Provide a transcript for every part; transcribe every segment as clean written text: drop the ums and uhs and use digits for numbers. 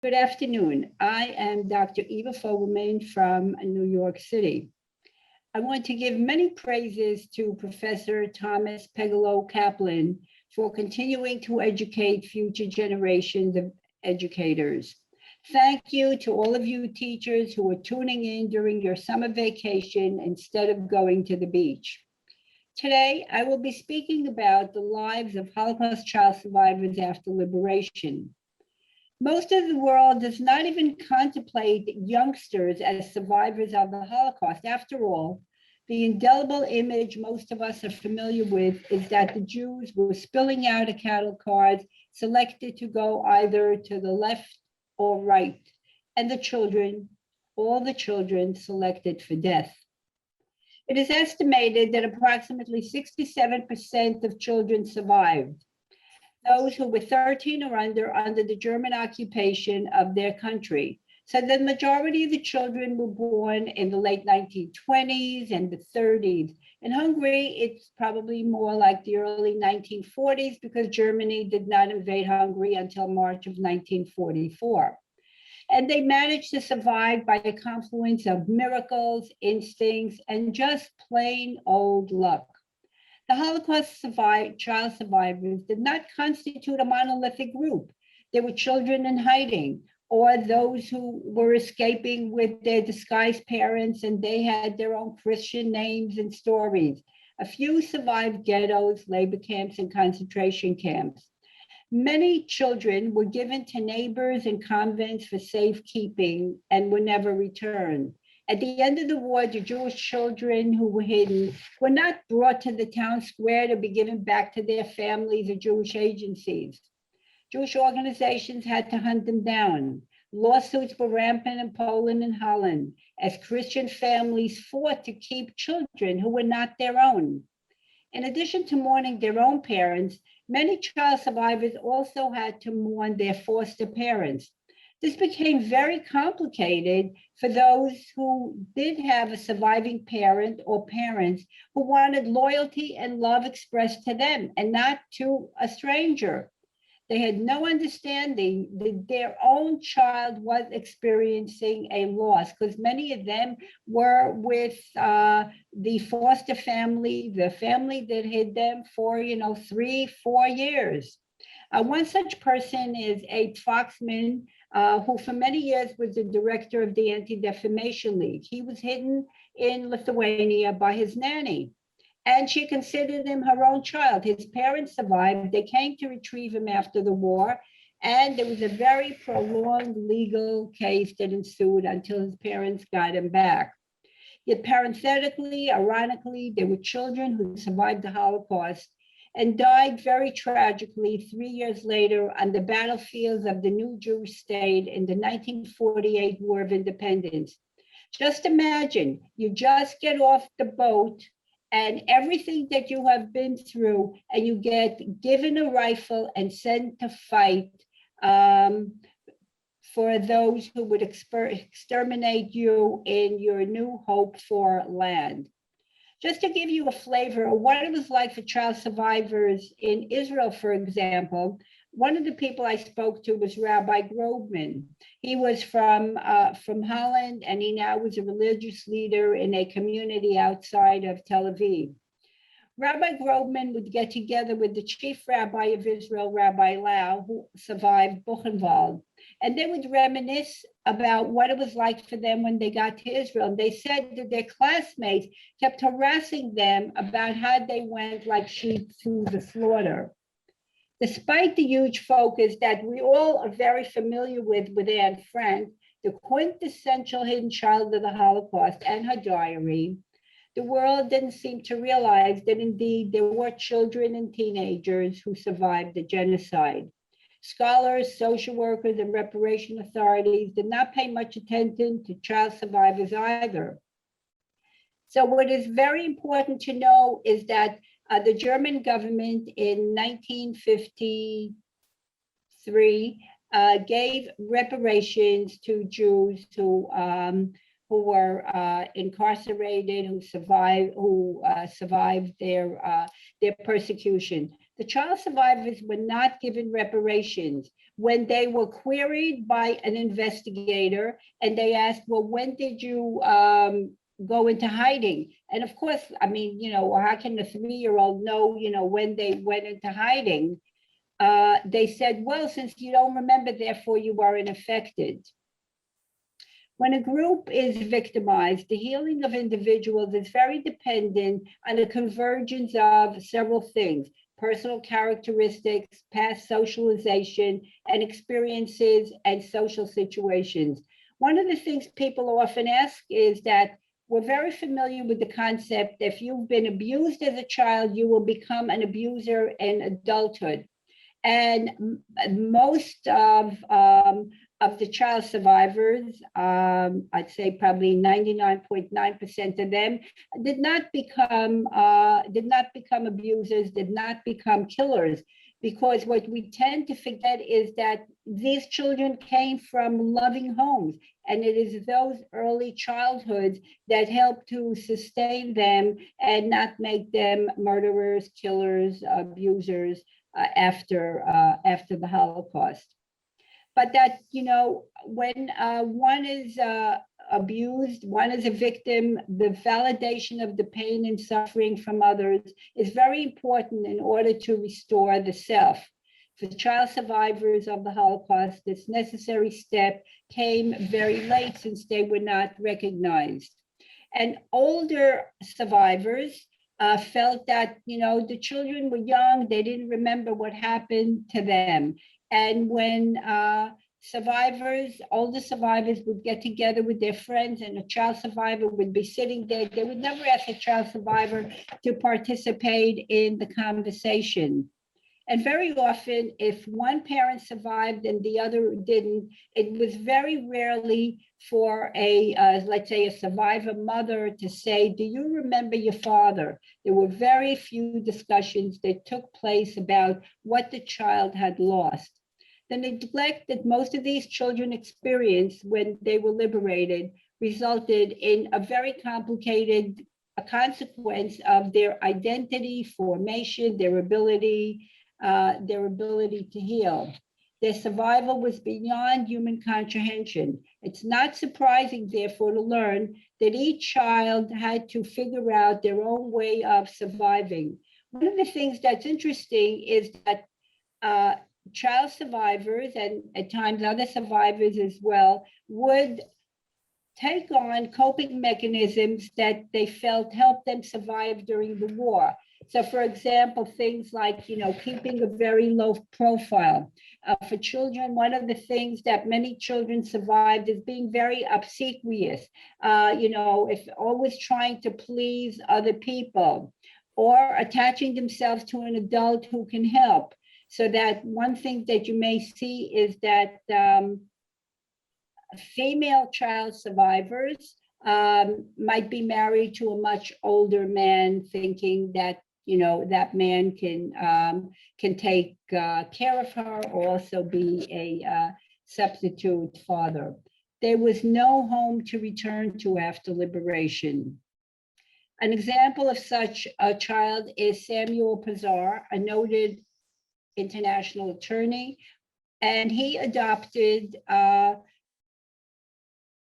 Good afternoon. I am Dr. Eva Fogelman from New York City. I want to give many praises to Professor Thomas Pegalo Kaplan for continuing to educate future generations of educators. Thank you to all of you teachers who are tuning in during your summer vacation instead of going to the beach. Today, I will be speaking about the lives of Holocaust child survivors after liberation. Most of the world does not even contemplate youngsters as survivors of the Holocaust. After all, the indelible image most of us are familiar with is that the Jews were spilling out of cattle cars, selected to go either to the left or right, and all the children selected for death. It is estimated that approximately 67% of children survived. Those who were 13 or under the German occupation of their country. So the majority of the children were born in the late 1920s and the 30s. In Hungary, it's probably more like the early 1940s because Germany did not invade Hungary until March of 1944. And they managed to survive by a confluence of miracles, instincts, and just plain old luck. The Holocaust child survivors did not constitute a monolithic group. There were children in hiding, or those who were escaping with their disguised parents, and they had their own Christian names and stories. A few survived ghettos, labor camps, and concentration camps. Many children were given to neighbors and convents for safekeeping and were never returned. At the end of the war, the Jewish children who were hidden were not brought to the town square to be given back to their families or Jewish agencies. Jewish organizations had to hunt them down. Lawsuits were rampant in Poland and Holland as Christian families fought to keep children who were not their own. In addition to mourning their own parents, many child survivors also had to mourn their foster parents. This became very complicated for those who did have a surviving parent or parents who wanted loyalty and love expressed to them and not to a stranger. They had no understanding that their own child was experiencing a loss because many of them were with the foster family, the family that hid them for 3-4 years. One such person is Abe Foxman, who for many years was the director of the Anti-Defamation League. He was hidden in Lithuania by his nanny, and she considered him her own child. His parents survived. They came to retrieve him after the war, and there was a very prolonged legal case that ensued until his parents got him back. Yet parenthetically, ironically, there were children who survived the Holocaust and died very tragically 3 years later on the battlefields of the new Jewish state in the 1948 War of Independence. Just imagine, you just get off the boat and everything that you have been through, and you get given a rifle and sent to fight for those who would exterminate you in your new hope for land. Just to give you a flavor of what it was like for child survivors in Israel, for example, one of the people I spoke to was Rabbi Grobman. He was from Holland, and he now was a religious leader in a community outside of Tel Aviv. Rabbi Grobman would get together with the chief rabbi of Israel, Rabbi Lau, who survived Buchenwald, and they would reminisce about what it was like for them when they got to Israel. And they said that their classmates kept harassing them about how they went like sheep to the slaughter. Despite the huge focus that we all are very familiar with Anne Frank, the quintessential hidden child of the Holocaust and her diary, the world didn't seem to realize that indeed there were children and teenagers who survived the genocide. Scholars, social workers, and reparation authorities did not pay much attention to child survivors either. So what is very important to know is that the German government in 1953 gave reparations to Jews who were incarcerated, who survived their persecution. The child survivors were not given reparations. when they were queried by an investigator and they asked, well, when did you go into hiding? And of course, I mean, how can a 3-year-old know, when they went into hiding? They said, well, since you don't remember, therefore you weren't affected. When a group is victimized, the healing of individuals is very dependent on the convergence of several things: personal characteristics, past socialization, and experiences and social situations. One of the things people often ask is that we're very familiar with the concept that if you've been abused as a child, you will become an abuser in adulthood. And most of the child survivors, I'd say probably 99.9% of them, did not become abusers, did not become killers, because what we tend to forget is that these children came from loving homes, and it is those early childhoods that help to sustain them and not make them murderers, killers, abusers after the Holocaust. But that, when one is abused, one is a victim, the validation of the pain and suffering from others is very important in order to restore the self. For child survivors of the Holocaust, this necessary step came very late since they were not recognized. And older survivors felt that, the children were young, they didn't remember what happened to them. And when older survivors would get together with their friends and a child survivor would be sitting there, they would never ask a child survivor to participate in the conversation. And very often, if one parent survived and the other didn't, it was very rarely for let's say, a survivor mother to say, do you remember your father? There were very few discussions that took place about what the child had lost. The neglect that most of these children experienced when they were liberated resulted in a very complicated consequence of their identity formation, their ability to heal. Their survival was beyond human comprehension. It's not surprising, therefore, to learn that each child had to figure out their own way of surviving. One of the things that's interesting is that child survivors, and at times other survivors as well, would take on coping mechanisms that they felt helped them survive during the war. So, for example, things like, keeping a very low profile. For children, one of the things that many children survived is being very obsequious, if always trying to please other people, or attaching themselves to an adult who can help. So that one thing that you may see is that female child survivors might be married to a much older man, thinking that that man can take care of her, or also be a substitute father. There was no home to return to after liberation. An example of such a child is Samuel Pazar, a noted international attorney, and he adopted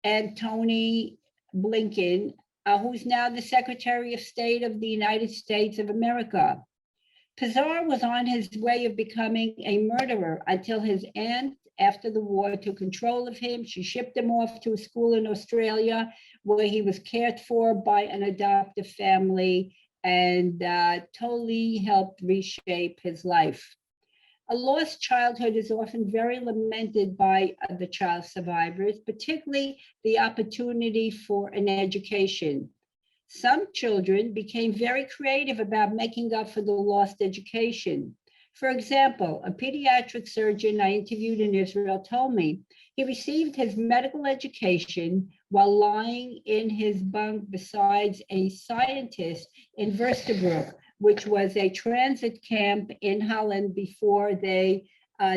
Antony Blinken, who's now the Secretary of State of the United States of America. Pazar was on his way of becoming a murderer until his aunt, after the war, took control of him. She shipped him off to a school in Australia where he was cared for by an adoptive family and totally helped reshape his life. A lost childhood is often very lamented by the child survivors, particularly the opportunity for an education. Some children became very creative about making up for the lost education. For example, a pediatric surgeon I interviewed in Israel told me he received his medical education while lying in his bunk beside a scientist in Westerbork, which was a transit camp in Holland before they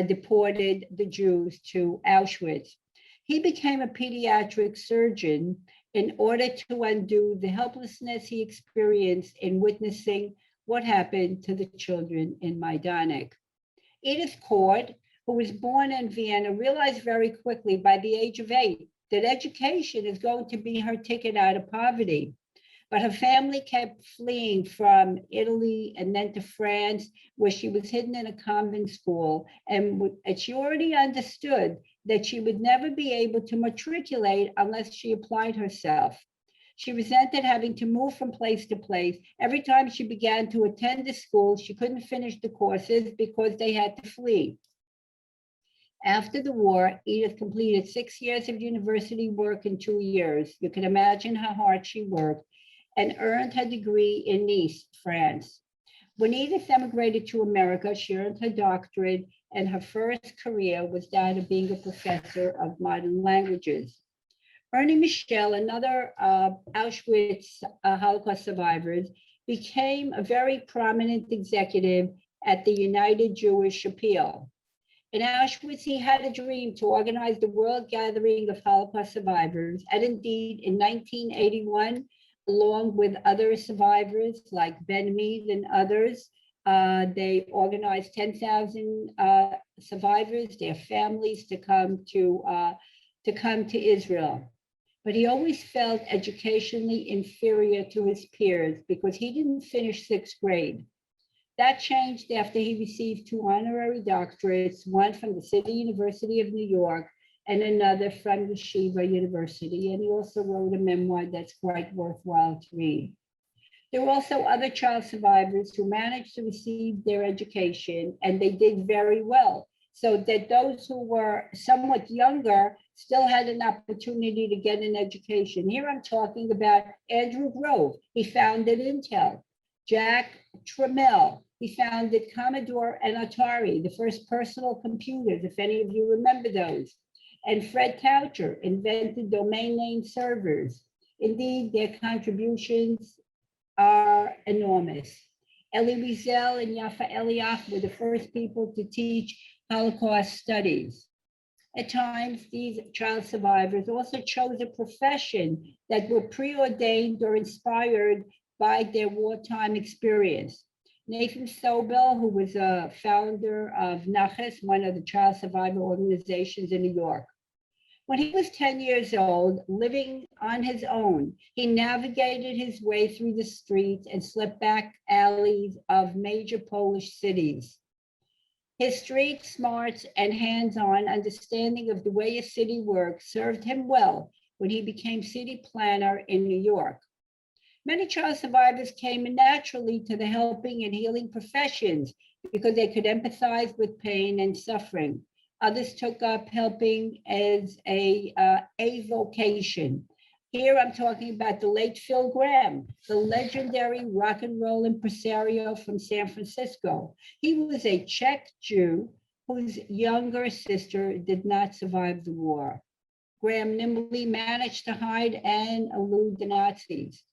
deported the Jews to Auschwitz. He became a pediatric surgeon in order to undo the helplessness he experienced in witnessing what happened to the children in Majdanek. Edith Cord, who was born in Vienna, realized very quickly by the age of 8 that education is going to be her ticket out of poverty. But her family kept fleeing from Italy and then to France, where she was hidden in a convent school. And she already understood that she would never be able to matriculate unless she applied herself. She resented having to move from place to place. Every time she began to attend the school, she couldn't finish the courses because they had to flee. After the war, Edith completed 6 years of university work in 2 years. You can imagine how hard she worked, and earned her degree in Nice, France. When Edith emigrated to America, she earned her doctorate, and her first career was that of being a professor of modern languages. Ernie Michel, another Auschwitz Holocaust survivor, became a very prominent executive at the United Jewish Appeal. In Auschwitz, he had a dream to organize the world gathering of Holocaust survivors, and indeed, in 1981, along with other survivors like Ben Mead and others, they organized 10,000 survivors, their families, to come to Israel. But he always felt educationally inferior to his peers because he didn't finish 6th grade. That changed after he received 2 honorary doctorates, one from the City University of New York and another from Yeshiva University. And he also wrote a memoir that's quite worthwhile to read. There were also other child survivors who managed to receive their education, and they did very well, so that those who were somewhat younger still had an opportunity to get an education. Here I'm talking about Andrew Grove. He founded Intel. Jack Trammell, he founded Commodore and Atari, the first personal computers, if any of you remember those. And Fred Coucher invented domain name servers. Indeed, their contributions are enormous. Elie Wiesel and Yafa Eliach were the first people to teach Holocaust studies. At times, these child survivors also chose a profession that were preordained or inspired by their wartime experience. Nathan Sobel, who was a founder of Naches, one of the child survivor organizations in New York. When he was 10 years old, living on his own, he navigated his way through the streets and slipped back alleys of major Polish cities. His street smarts and hands-on understanding of the way a city works served him well when he became city planner in New York. Many child survivors came naturally to the helping and healing professions because they could empathize with pain and suffering. Others took up helping as a vocation. Here I'm talking about the late Phil Graham, the legendary rock and roll impresario from San Francisco. He was a Czech Jew whose younger sister did not survive the war. Graham nimbly managed to hide and elude the Nazis.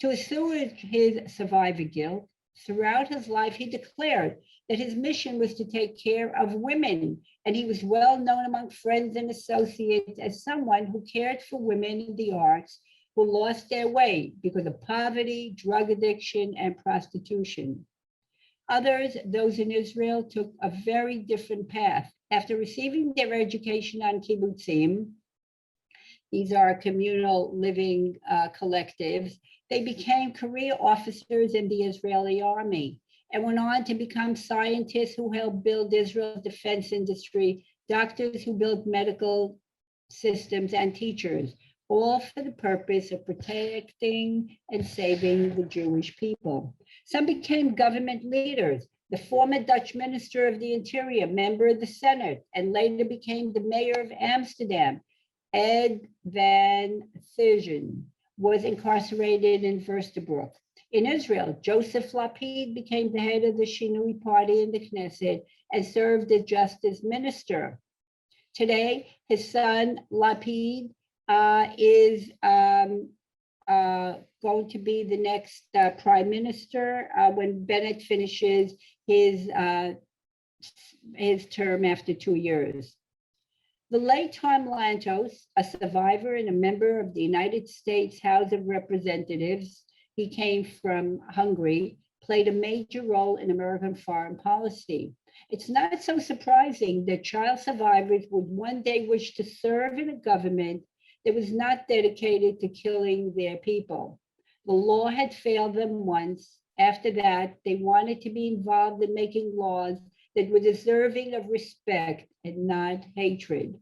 To assuage his survivor guilt, throughout his life, he declared that his mission was to take care of women, and he was well known among friends and associates as someone who cared for women in the arts who lost their way because of poverty, drug addiction, and prostitution. Others, those in Israel, took a very different path. After receiving their education on kibbutzim, these are communal living collectives, they became career officers in the Israeli army and went on to become scientists who helped build Israel's defense industry, doctors who built medical systems, and teachers, all for the purpose of protecting and saving the Jewish people. Some became government leaders. The former Dutch Minister of the Interior, member of the Senate, and later became the mayor of Amsterdam, Ed van Thuisen, was incarcerated in Versterbroek. In Israel, Joseph Lapid became the head of the Shinui party in the Knesset and served as justice minister. Today, his son Lapid is going to be the next prime minister when Bennett finishes his term after 2 years. The late Tom Lantos, a survivor and a member of the United States House of Representatives, he came from Hungary, played a major role in American foreign policy. It's not so surprising that child survivors would one day wish to serve in a government that was not dedicated to killing their people. The law had failed them once. After that, they wanted to be involved in making laws that were deserving of respect and not hatred.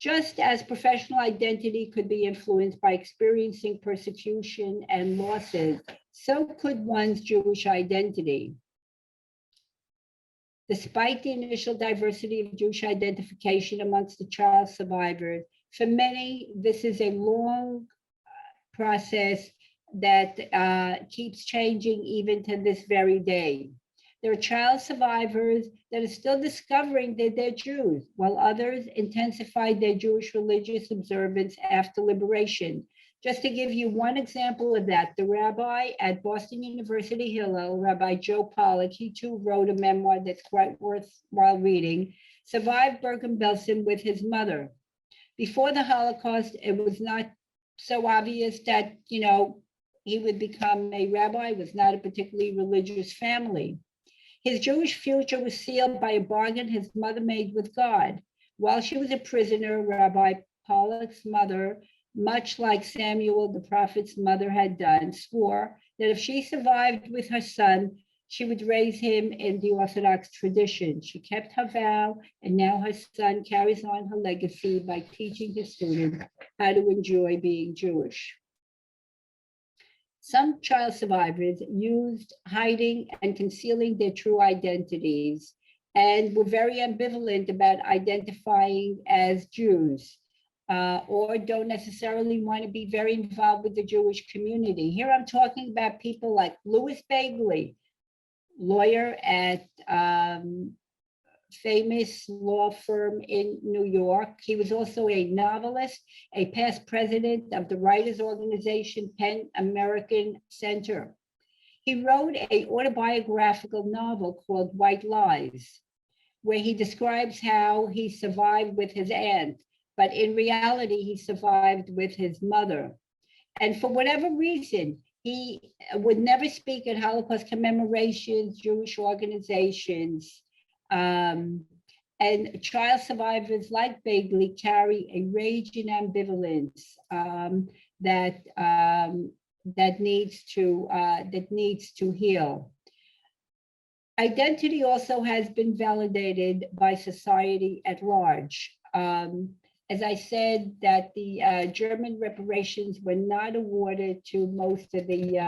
Just as professional identity could be influenced by experiencing persecution and losses, so could one's Jewish identity. Despite the initial diversity of Jewish identification amongst the child survivors, for many, this is a long process that keeps changing even to this very day. There are child survivors that are still discovering that they're Jews, while others intensified their Jewish religious observance after liberation. Just to give you one example of that, the rabbi at Boston University Hillel, Rabbi Joe Pollack, he too wrote a memoir that's quite worthwhile reading, survived Bergen-Belsen with his mother. Before the Holocaust, it was not so obvious that, he would become a rabbi. It was not a particularly religious family. His Jewish future was sealed by a bargain his mother made with God. While she was a prisoner, Rabbi Pollack's mother, much like Samuel, the prophet's mother, had done, swore that if she survived with her son, she would raise him in the Orthodox tradition. She kept her vow, and now her son carries on her legacy by teaching his students how to enjoy being Jewish. Some child survivors used hiding and concealing their true identities and were very ambivalent about identifying as Jews, or don't necessarily want to be very involved with the Jewish community. Here I'm talking about people like Louis Bagley, lawyer at famous law firm in New York. He was also a novelist, a past president of the writers organization PEN American Center. He wrote an autobiographical novel called White Lies, where he describes how he survived with his aunt, but in reality, he survived with his mother. And for whatever reason, he would never speak at Holocaust commemorations, Jewish organizations. And child survivors like Bagley carry a rage and ambivalence that needs to heal. Identity also has been validated by society at large. As I said, that the German reparations were not awarded to most of the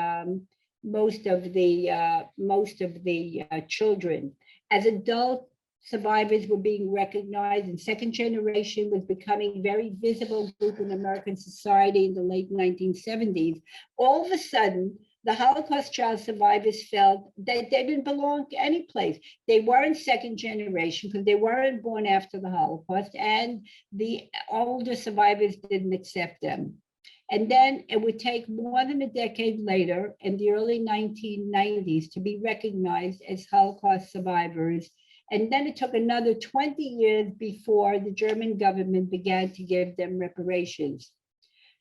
children. As adult survivors were being recognized, and second generation was becoming a very visible group in American society in the late 1970s. All of a sudden, the Holocaust child survivors felt that they didn't belong any place. They weren't second generation because they weren't born after the Holocaust, and the older survivors didn't accept them. And then it would take more than a decade later, in the early 1990s, to be recognized as Holocaust survivors. And then it took another 20 years before the German government began to give them reparations.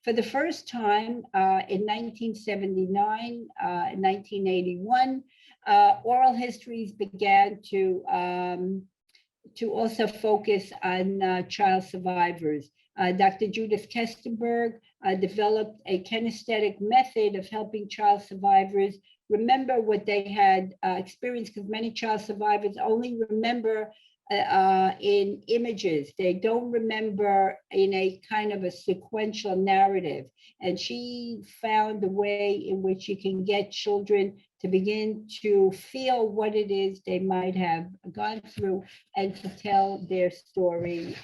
For the first time in 1979, 1981, oral histories began to also focus on child survivors. Dr. Judith Kestenberg developed a kinesthetic method of helping child survivors remember what they had experienced, because many child survivors only remember in images. They don't remember in a kind of a sequential narrative. And she found a way in which you can get children to begin to feel what it is they might have gone through, and to tell their story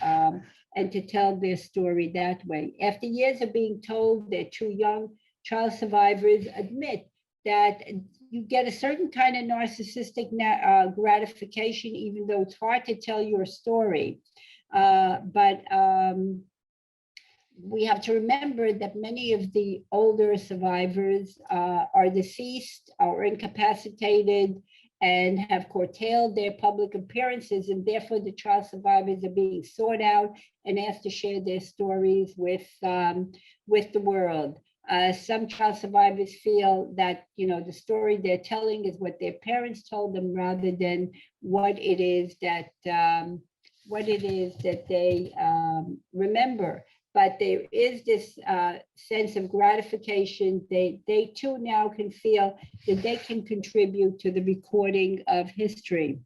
that way. After years of being told they're too young, child survivors admit that you get a certain kind of narcissistic gratification, even though it's hard to tell your story. But we have to remember that many of the older survivors are deceased or incapacitated and have curtailed their public appearances, and therefore the child survivors are being sought out and asked to share their stories with the world. Some child survivors feel that, the story they're telling is what their parents told them rather than what it is that they remember. But there is this sense of gratification. They too now can feel that they can contribute to the recording of history.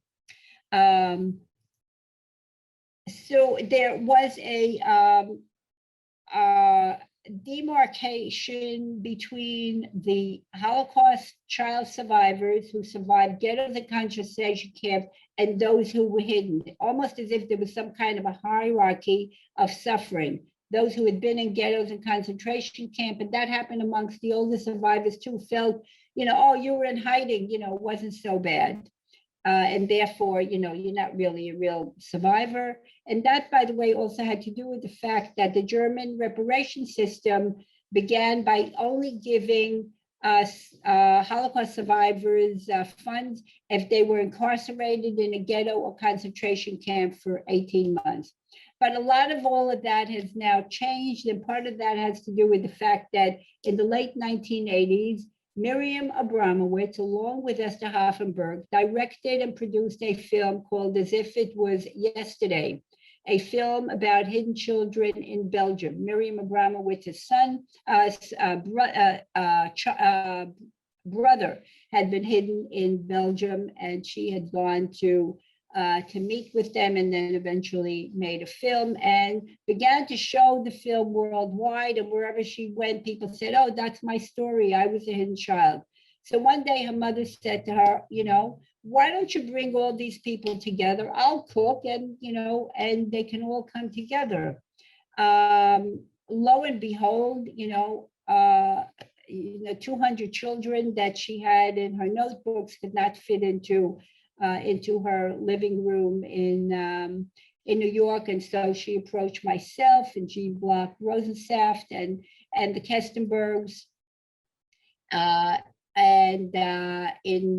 So there was a demarcation between the Holocaust child survivors who survived ghettos and concentration camps and those who were hidden, almost as if there was some kind of a hierarchy of suffering. Those who had been in ghettos and concentration camp, and that happened amongst the older survivors too, felt, oh, you were in hiding, it wasn't so bad. And therefore, you're not really a real survivor. And that, by the way, also had to do with the fact that the German reparation system began by only giving Holocaust survivors funds if they were incarcerated in a ghetto or concentration camp for 18 months. But a lot of all of that has now changed. And part of that has to do with the fact that in the late 1980s, Miriam Abramowitz, along with Esther Hoffenberg, directed and produced a film called As If It Was Yesterday, a film about hidden children in Belgium. Miriam Abramowitz's brother had been hidden in Belgium, and she had gone to meet with them, and then eventually made a film and began to show the film worldwide. And wherever she went, people said, oh, that's my story. I was a hidden child. So one day her mother said to her, why don't you bring all these people together? I'll cook and, and they can all come together. Lo and behold, 200 children that she had in her notebooks could not fit into her living room in New York. And so she approached myself and Jean Block Rosensaft and the Kestenbergs. And in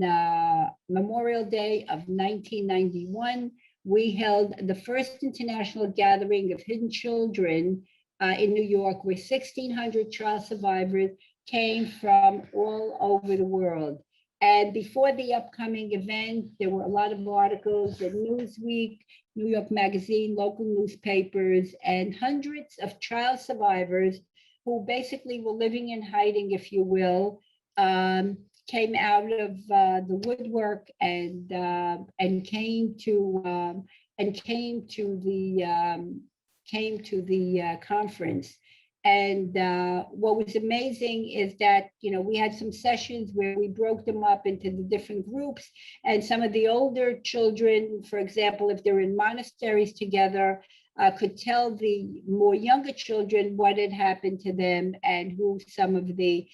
Memorial Day of 1991, we held the first international gathering of hidden children in New York, where 1,600 child survivors came from all over the world. And before the upcoming event, there were a lot of articles in Newsweek, New York Magazine, local newspapers, and hundreds of child survivors who basically were living in hiding, if you will, came out of the woodwork and came to the conference. And what was amazing is that, we had some sessions where we broke them up into the different groups. And some of the older children, for example, if they're in monasteries together, could tell the more younger children what had happened to them and who some of the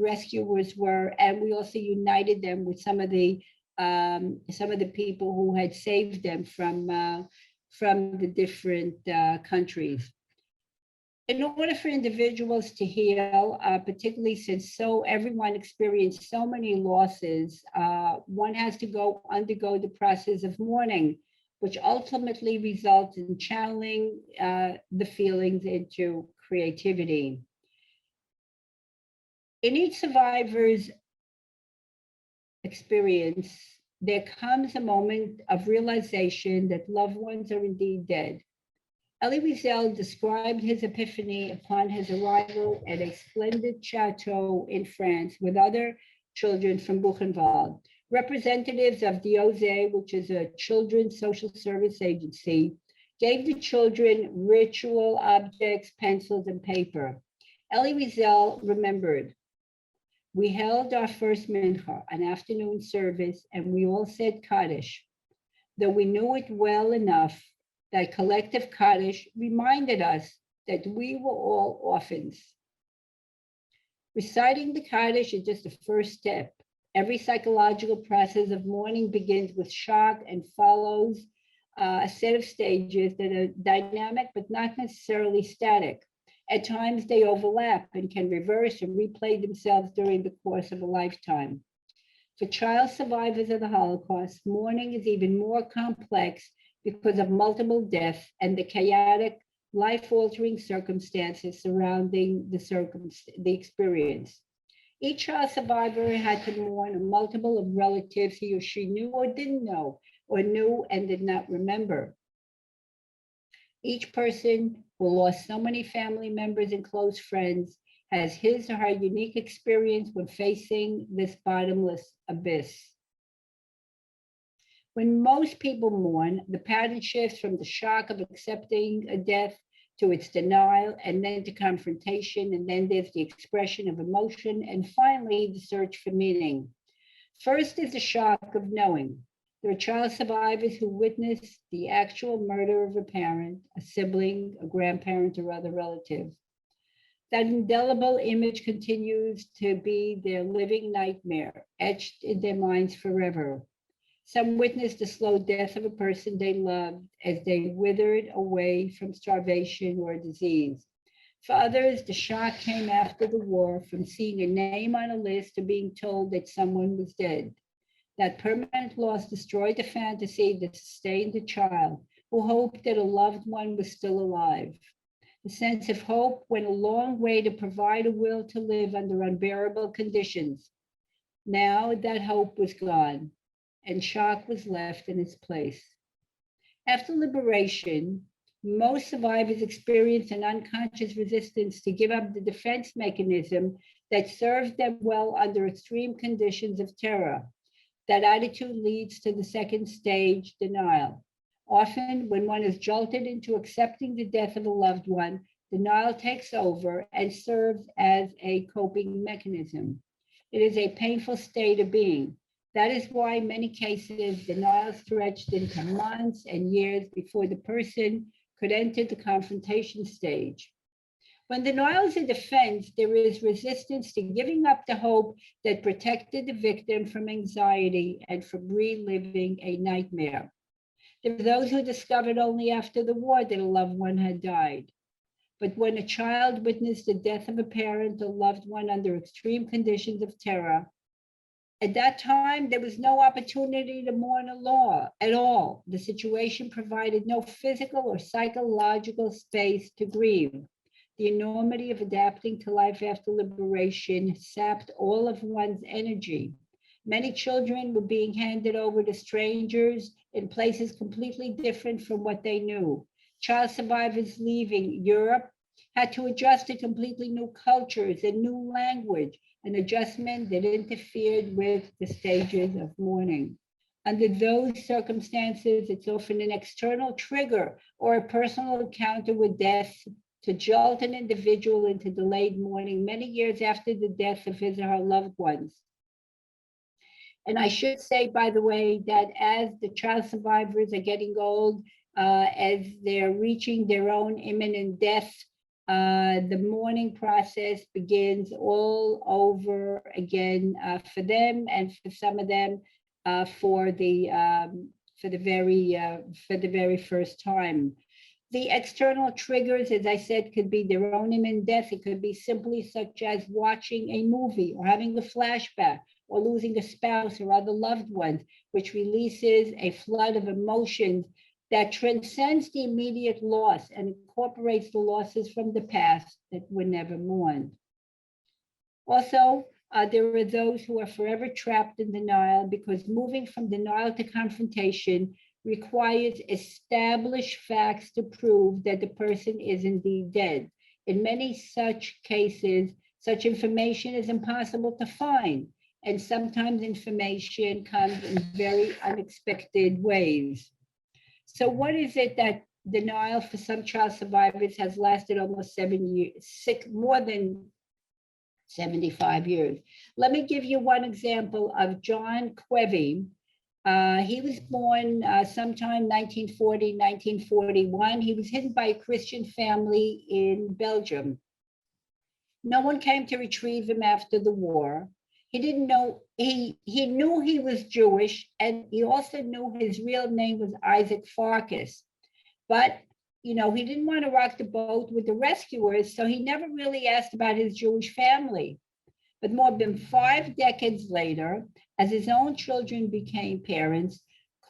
rescuers were. And we also united them with some of the people who had saved them from the different countries. In order for individuals to heal, particularly since everyone experienced so many losses, one has to undergo the process of mourning, which ultimately results in channeling the feelings into creativity. In each survivor's experience, there comes a moment of realization that loved ones are indeed dead. Elie Wiesel described his epiphany upon his arrival at a splendid chateau in France with other children from Buchenwald. Representatives of DOZE, which is a children's social service agency, gave the children ritual objects, pencils, and paper. Elie Wiesel remembered, we held our first mincha, an afternoon service, and we all said Kaddish, though we knew it well enough that collective Kaddish reminded us that we were all orphans. Reciting the Kaddish is just the first step. Every psychological process of mourning begins with shock and follows a set of stages that are dynamic but not necessarily static. At times they overlap and can reverse and replay themselves during the course of a lifetime. For child survivors of the Holocaust, mourning is even more complex because of multiple deaths and the chaotic life-altering circumstances surrounding the experience. Each child survivor had to mourn a multiple of relatives he or she knew or didn't know, or knew and did not remember. Each person who lost so many family members and close friends has his or her unique experience when facing this bottomless abyss. When most people mourn, the pattern shifts from the shock of accepting a death to its denial, and then to confrontation, and then there's the expression of emotion, and finally the search for meaning. First is the shock of knowing. There are child survivors who witness the actual murder of a parent, a sibling, a grandparent, or other relative. That indelible image continues to be their living nightmare, etched in their minds forever. Some witnessed the slow death of a person they loved as they withered away from starvation or disease. For others, the shock came after the war from seeing a name on a list or being told that someone was dead. That permanent loss destroyed the fantasy that sustained the child, who hoped that a loved one was still alive. The sense of hope went a long way to provide a will to live under unbearable conditions. Now that hope was gone, and shock was left in its place. After liberation, most survivors experience an unconscious resistance to give up the defense mechanism that served them well under extreme conditions of terror. That attitude leads to the second stage, denial. Often, when one is jolted into accepting the death of a loved one, denial takes over and serves as a coping mechanism. It is a painful state of being. That is why in many cases, denial stretched into months and years before the person could enter the confrontation stage. When denial is a defense, there is resistance to giving up the hope that protected the victim from anxiety and from reliving a nightmare. There are those who discovered only after the war that a loved one had died. But when a child witnessed the death of a parent or loved one under extreme conditions of terror, at that time, there was no opportunity to mourn at all. The situation provided no physical or psychological space to grieve. The enormity of adapting to life after liberation sapped all of one's energy. Many children were being handed over to strangers in places completely different from what they knew. Child survivors leaving Europe had to adjust to completely new cultures and new language, an adjustment that interfered with the stages of mourning. Under those circumstances, it's often an external trigger or a personal encounter with death to jolt an individual into delayed mourning many years after the death of his or her loved ones. And I should say, by the way, that as the child survivors are getting old, as they're reaching their own imminent death, the mourning process begins all over again for them, and for some of them for the very first time. The external triggers, as I said, could be their own imminent death. It could be simply such as watching a movie or having a flashback or losing a spouse or other loved ones, which releases a flood of emotions that transcends the immediate loss and incorporates the losses from the past that were never mourned. Also, there are those who are forever trapped in denial because moving from denial to confrontation requires established facts to prove that the person is indeed dead. In many such cases, such information is impossible to find, and sometimes information comes in very unexpected ways. So what is it that denial for some child survivors has lasted almost 7 years, more than 75 years? Let me give you one example of John Quevy. He was born sometime 1940, 1941. He was hidden by a Christian family in Belgium. No one came to retrieve him after the war. He didn't know, he knew he was Jewish, and he also knew his real name was Isaac Farkas. But, he didn't want to rock the boat with the rescuers, so he never really asked about his Jewish family. But more than 5 decades later, as his own children became parents,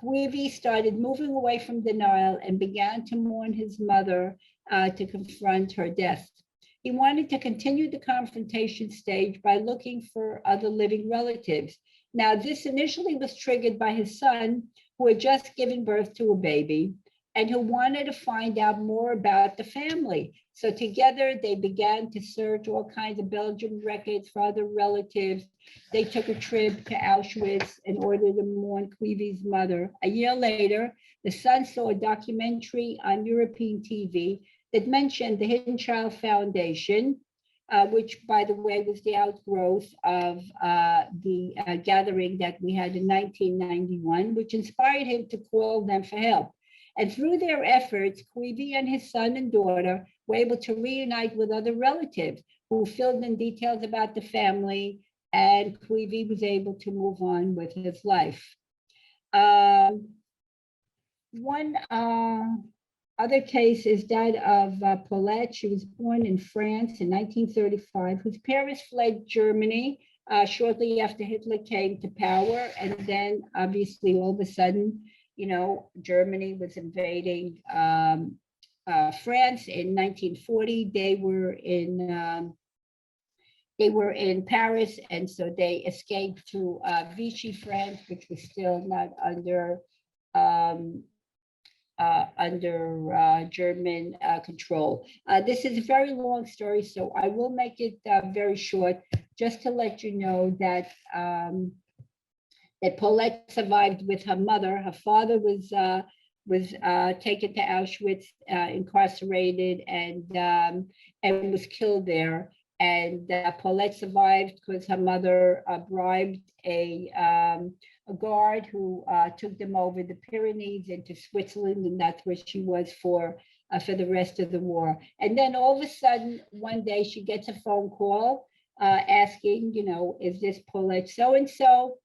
Queevy started moving away from denial and began to mourn his mother to confront her death. He wanted to continue the confrontation stage by looking for other living relatives. Now, this initially was triggered by his son, who had just given birth to a baby and who wanted to find out more about the family. So together they began to search all kinds of Belgian records for other relatives. They took a trip to Auschwitz in order to mourn Queevy's mother. A year later, the son saw a documentary on European TV that mentioned the Hidden Child Foundation, which, by the way, was the outgrowth of the gathering that we had in 1991, which inspired him to call them for help. And through their efforts, Queevy and his son and daughter were able to reunite with other relatives who filled in details about the family, and Queevy was able to move on with his life. One other case is that of Paulette. She was born in France in 1935, whose parents fled Germany shortly after Hitler came to power. And then obviously all of a sudden, Germany was invading France in 1940. They were in Paris, and so they escaped to Vichy France, which was still not under German control. This is a very long story, so I will make it very short, just to let you know that that Paulette survived with her mother. Her father was taken to Auschwitz, incarcerated, and was killed there. And Paulette survived because her mother bribed a guard who took them over the Pyrenees into Switzerland, and that's where she was for the rest of the war. And then all of a sudden, one day she gets a phone call asking, is this Paulette so-and-so?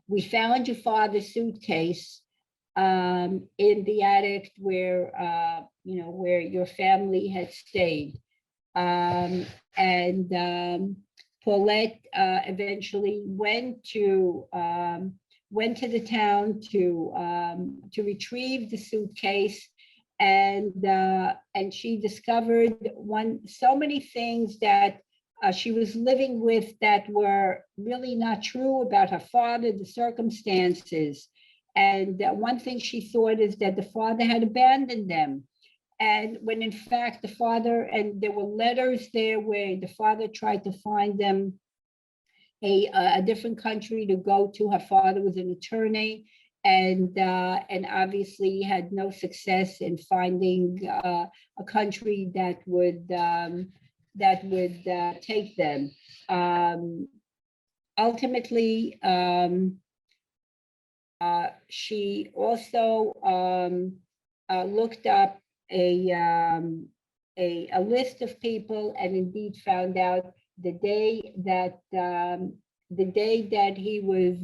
We found your father's suitcase in the attic where your family had stayed. Paulette eventually went to the town to retrieve the suitcase, and she discovered so many things that she was living with that were really not true about her father, the circumstances. And one thing she thought is that the father had abandoned them. And when in fact the father, and there were letters there where the father tried to find them a different country to go to. Her father was an attorney, and obviously had no success in finding a country that would take them. Ultimately, she also looked up a list of people, and indeed found out the day that he was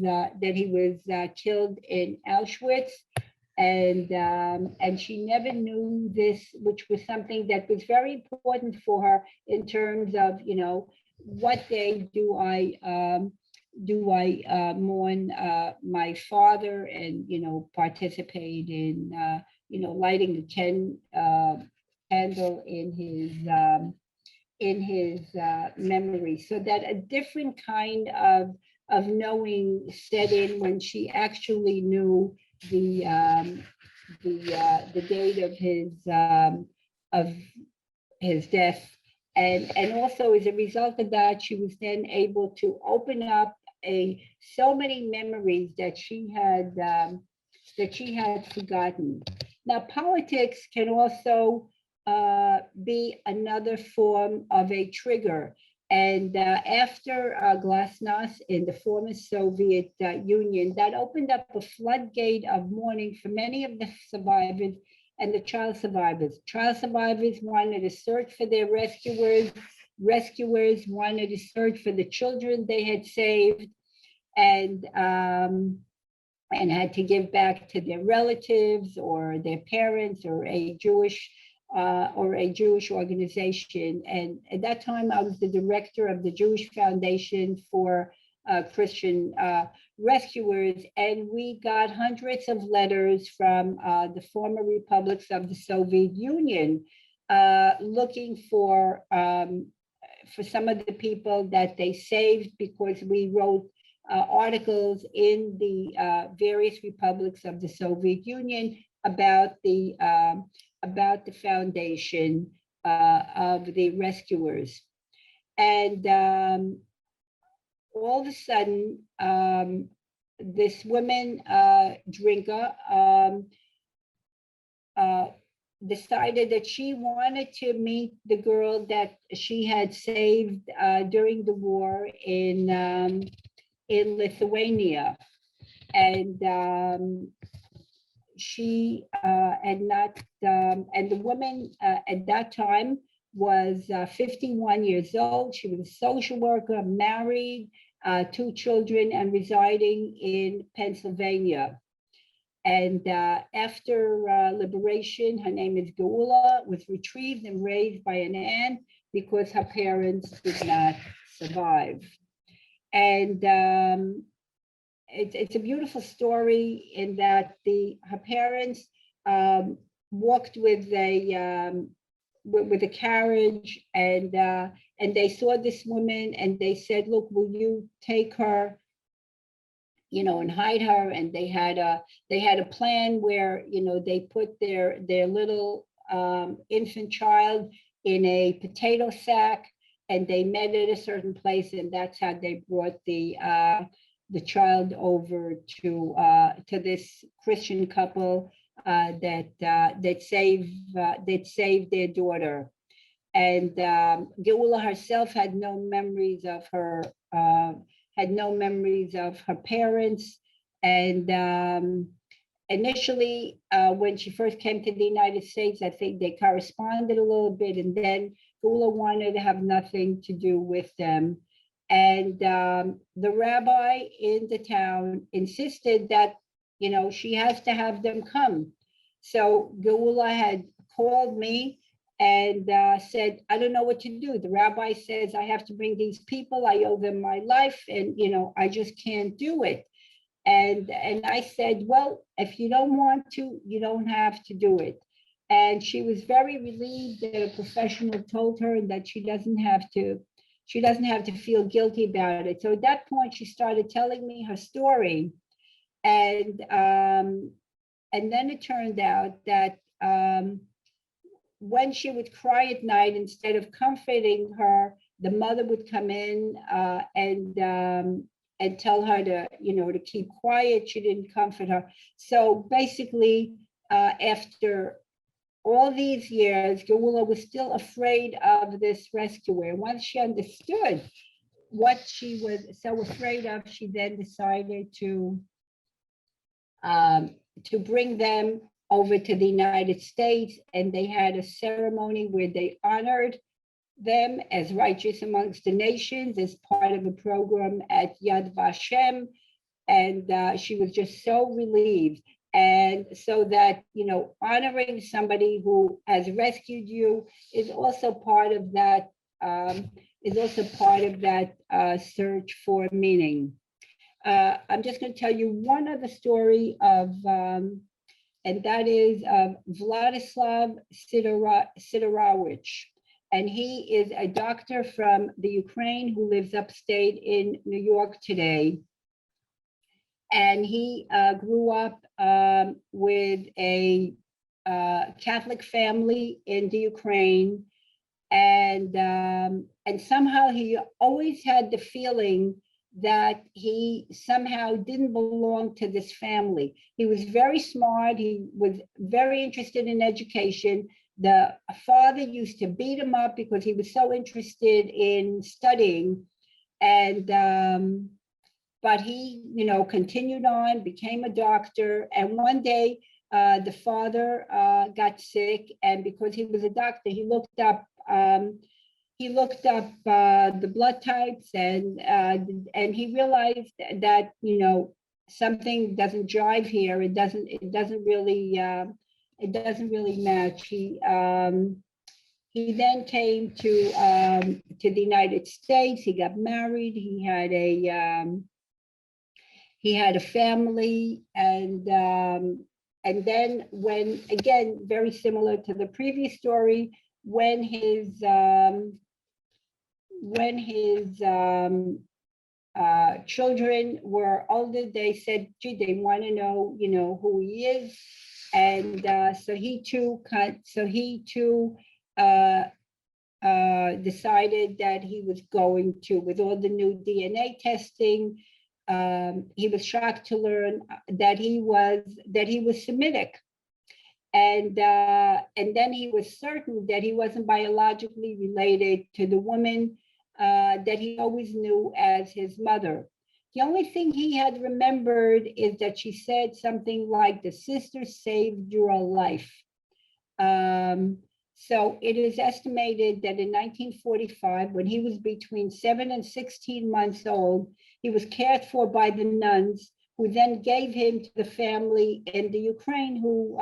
killed in Auschwitz, and she never knew this, which was something that was very important for her in terms of what day do I mourn my father, and participate in lighting the candle in his memory, so that a different kind of knowing set in when she actually knew the date of his death. And also as a result of that, she was then able to open up so many memories that she had forgotten. Now, politics can also be another form of a trigger. And after Glasnost in the former Soviet Union, that opened up a floodgate of mourning for many of the survivors and the child survivors. Child survivors wanted to search for their rescuers. Rescuers wanted to search for the children they had saved, and had to give back to their relatives or their parents or a Jewish organization. And at that time, I was the director of the Jewish Foundation for Christian rescuers, and we got hundreds of letters from the former republics of the Soviet Union looking for some of the people that they saved, because we wrote articles in the various republics of the Soviet Union about the foundation of the rescuers. And all of a sudden, this woman, Drinka, decided that she wanted to meet the girl that she had saved during the war in Lithuania. And she had not, and the woman at that time was 51 years old. She was a social worker, married, 2 children, and residing in Pennsylvania. And after liberation, her name is Geula, was retrieved and raised by an aunt because her parents did not survive. And it's a beautiful story in that her parents walked with a carriage, and they saw this woman, and they said, "Look, will you take her, and hide her?" And they had a plan where, they put their little infant child in a potato sack, and they met at a certain place, and that's how they brought the child over to this Christian couple that saved their daughter. And Geula herself had no memories of her parents. And initially, when she first came to the United States, I think they corresponded a little bit, and then Geula wanted to have nothing to do with them. And the rabbi in the town insisted that, she has to have them come. So Geula had called me and said, "I don't know what to do. The rabbi says I have to bring these people. I owe them my life, and I just can't do it." And I said, "Well, if you don't want to, you don't have to do it." And she was very relieved that a professional told her that she doesn't have to feel guilty about it. So at that point, she started telling me her story, and then it turned out that when she would cry at night, instead of comforting her, the mother would come in and tell her to keep quiet. She didn't comfort her. So basically, after all these years, Geula was still afraid of this rescuer. Once she understood what she was so afraid of, she then decided to bring them over to the United States, and they had a ceremony where they honored them as righteous amongst the nations as part of a program at Yad Vashem. And she was just so relieved. And so that, honoring somebody who has rescued you is also part of that, search for meaning. I'm just going to tell you one other story of, and that is Vladislav Sidorovich. And he is a doctor from the Ukraine who lives upstate in New York today. And he grew up with a Catholic family in the Ukraine. And somehow he always had the feeling that he somehow didn't belong to this family. He was very smart. He was very interested in education. The father used to beat him up because he was so interested in studying. And but he, continued on, became a doctor. And one day, the father got sick, and because he was a doctor, he looked up the blood types, and he realized that something doesn't jive here. It doesn't really match. He then came to the United States. He got married. He had a family, and then when, again, very similar to the previous story, when his children were older, they said, gee, they want to know, who he is. And so he too decided that he was going to, with all the new DNA testing, he was shocked to learn that he was Semitic. And then he was certain that he wasn't biologically related to the woman that he always knew as his mother. The only thing he had remembered is that she said something like, "The sister saved your life." So it is estimated that in 1945, when he was between 7 and 16 months old, he was cared for by the nuns, who then gave him to the family in the Ukraine who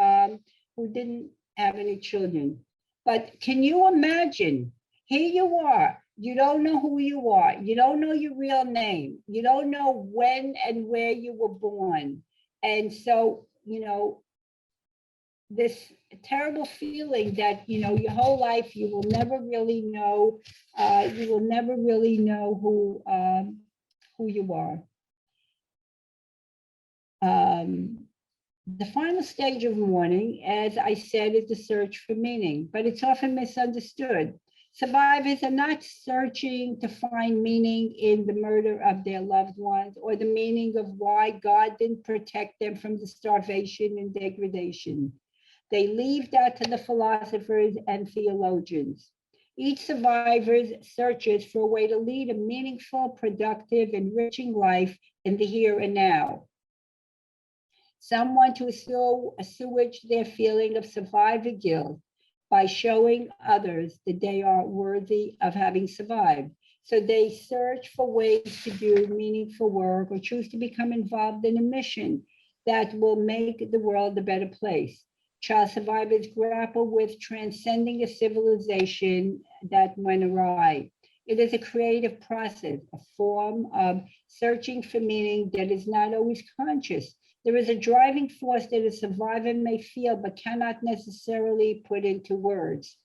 didn't have any children. But can you imagine? Here you are. You don't know who you are. You don't know your real name. You don't know when and where you were born. And so, this terrible feeling that, your whole life you will never really know, who you are. The final stage of mourning, as I said, is the search for meaning, but it's often misunderstood. Survivors are not searching to find meaning in the murder of their loved ones or the meaning of why God didn't protect them from the starvation and degradation. They leave that to the philosophers and theologians. Each survivor searches for a way to lead a meaningful, productive, enriching life in the here and now. Some want to assuage their feeling of survivor guilt by showing others that they are worthy of having survived. So they search for ways to do meaningful work or choose to become involved in a mission that will make the world a better place. Child survivors grapple with transcending a civilization that went awry. It is a creative process, a form of searching for meaning that is not always conscious. There is a driving force that a survivor may feel but cannot necessarily put into words.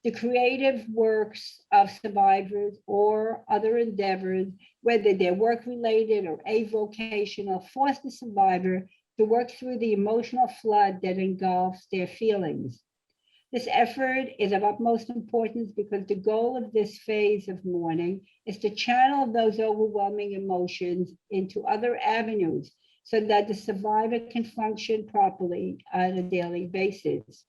The creative works of survivors or other endeavors, whether they're work-related or avocational, force the survivor to work through the emotional flood that engulfs their feelings. This effort is of utmost importance because the goal of this phase of mourning is to channel those overwhelming emotions into other avenues so that the survivor can function properly on a daily basis.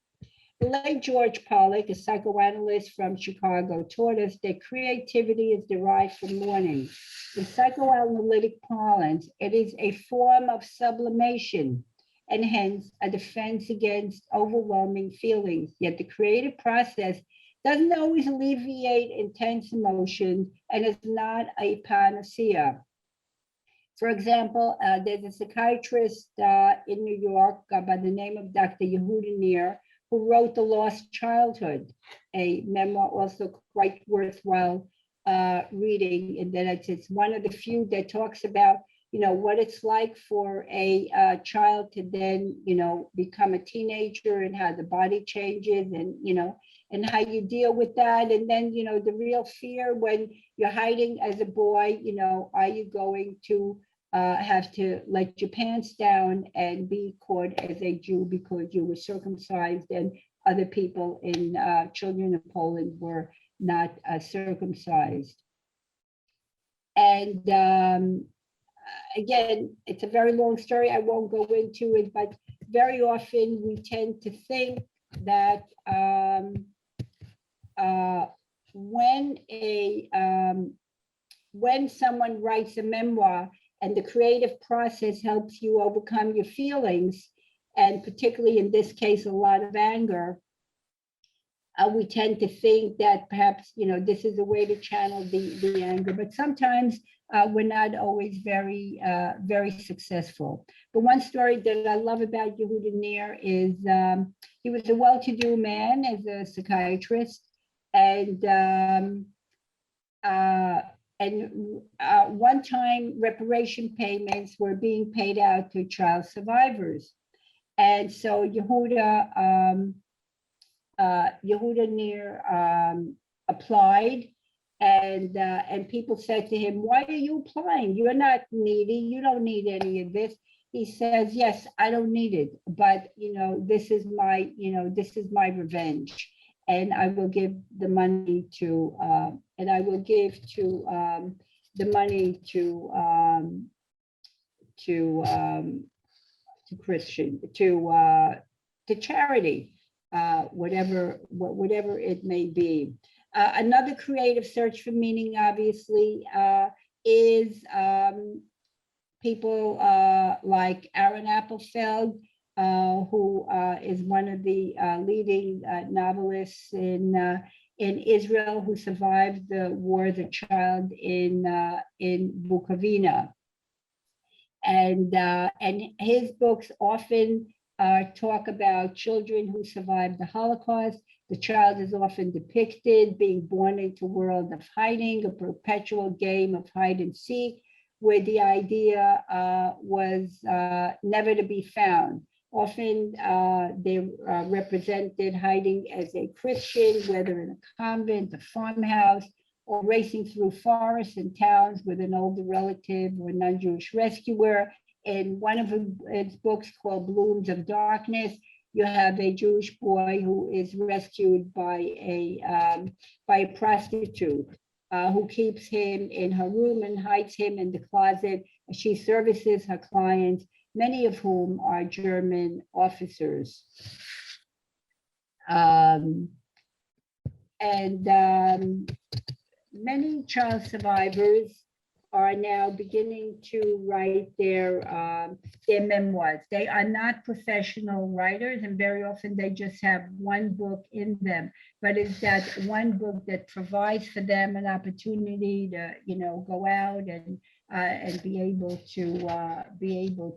The late George Pollack, a psychoanalyst from Chicago, taught us that creativity is derived from mourning. In psychoanalytic parlance, it is a form of sublimation and hence a defense against overwhelming feelings. Yet the creative process doesn't always alleviate intense emotions and is not a panacea. For example, there's a psychiatrist in New York by the name of Dr. Yehuda Nir, who wrote The Lost Childhood, a memoir also quite worthwhile reading. And then it's one of the few that talks about, what it's like for a child to then, become a teenager and how the body changes and, and how you deal with that. And then, the real fear when you're hiding as a boy, are you going to have to let your pants down and be caught as a Jew because you were circumcised and other people in children of Poland were not circumcised. And again, it's a very long story. I won't go into it, but very often we tend to think that when someone writes a memoir and the creative process helps you overcome your feelings, and particularly in this case, a lot of anger, we tend to think that perhaps, this is a way to channel the anger, but sometimes we're not always very successful. But one story that I love about Yehuda Nir is he was a well-to-do man as a psychiatrist, and one time reparation payments were being paid out to child survivors. And so Yehuda Yehuda Nir applied, and people said to him, "Why are you applying? You're not needy. You don't need any of this." He says, "Yes, I don't need it, but this is my revenge, and I will give the money to, and I will give to the money to Christian to charity, whatever it may be." Another creative search for meaning, obviously, is people like Aaron Appelfeld, who is one of the leading novelists in Israel, who survived the war as a child in Bukovina. And his books often talk about children who survived the Holocaust. The child is often depicted being born into a world of hiding, a perpetual game of hide and seek, where the idea was never to be found. Often they represented hiding as a Christian, whether in a convent, a farmhouse, or racing through forests and towns with an older relative or non-Jewish rescuer. In one of his books called Blooms of Darkness, you have a Jewish boy who is rescued by a prostitute who keeps him in her room and hides him in the closet. She services her clients, many of whom are German officers. Many child survivors are now beginning to write their memoirs. They are not professional writers, and very often they just have one book in them. But it's that one book that provides for them an opportunity to, go out and be able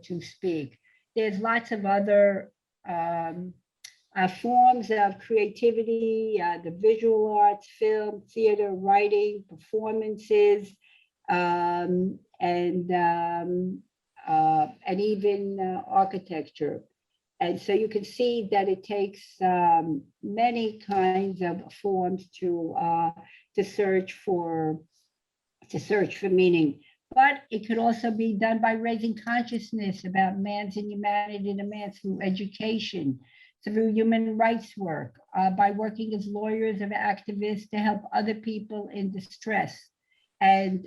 to speak. There's lots of other forms of creativity, the visual arts, film, theater, writing, performances, and even architecture. And so you can see that it takes many kinds of forms to search for meaning. But it could also be done by raising consciousness about man's inhumanity to man through education, through human rights work, by working as lawyers or activists to help other people in distress. And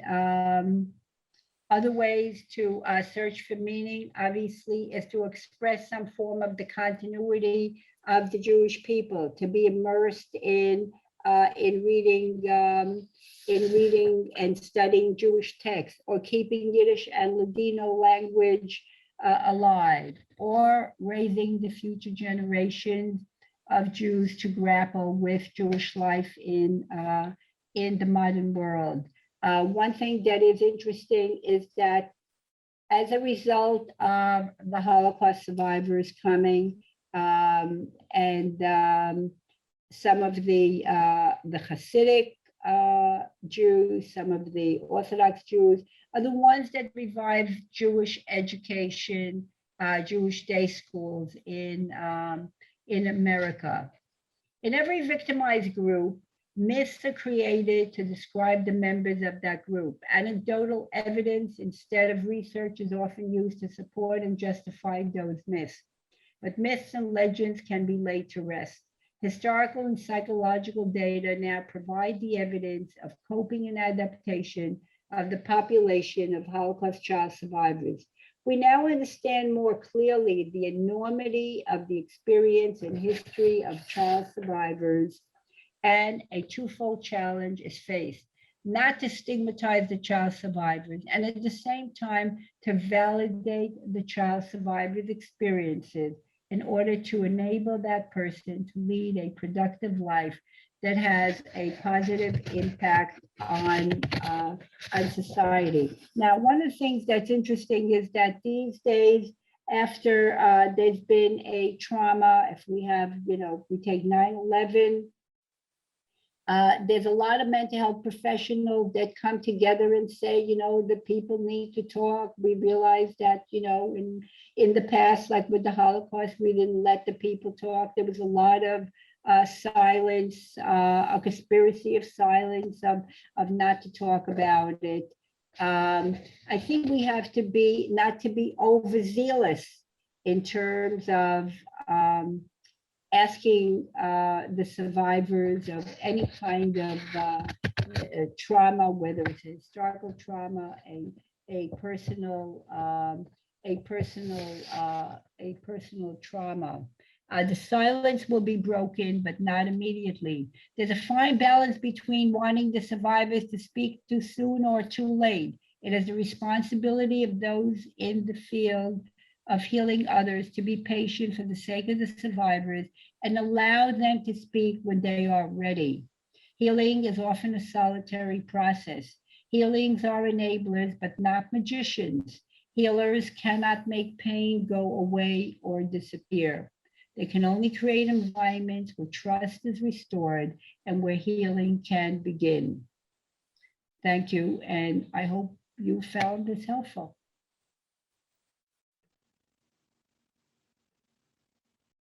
other ways to search for meaning, obviously, is to express some form of the continuity of the Jewish people, to be immersed in reading and studying Jewish texts, or keeping Yiddish and Ladino language alive, or raising the future generations of Jews to grapple with Jewish life in the modern world. One thing that is interesting is that as a result of the Holocaust survivors coming, and some of the Hasidic Jews, some of the Orthodox Jews, are the ones that revived Jewish education, Jewish day schools in America. In every victimized group, myths are created to describe the members of that group. Anecdotal evidence instead of research is often used to support and justify those myths. But myths and legends can be laid to rest. Historical and psychological data now provide the evidence of coping and adaptation of the population of Holocaust child survivors. We now understand more clearly the enormity of the experience and history of child survivors, and a twofold challenge is faced: not to stigmatize the child survivors, and at the same time to validate the child survivors' experiences in order to enable that person to lead a productive life that has a positive impact on society. Now, one of the things that's interesting is that these days, after there's been a trauma, if we have, we take 9/11, there's a lot of mental health professionals that come together and say, the people need to talk. We realize that, in the past, like with the Holocaust, we didn't let the people talk. There was a lot of silence, a conspiracy of silence, of not to talk about it. I think we have to be, not to be overzealous in terms of asking the survivors of any kind of trauma, whether it's a historical trauma, a personal, a personal trauma. The silence will be broken, but not immediately. There's a fine balance between wanting the survivors to speak too soon or too late. It is the responsibility of those in the field of healing others to be patient for the sake of the survivors and allow them to speak when they are ready. Healing is often a solitary process. Healings are enablers, but not magicians. Healers cannot make pain go away or disappear. They can only create environments where trust is restored and where healing can begin. Thank you, and I hope you found this helpful.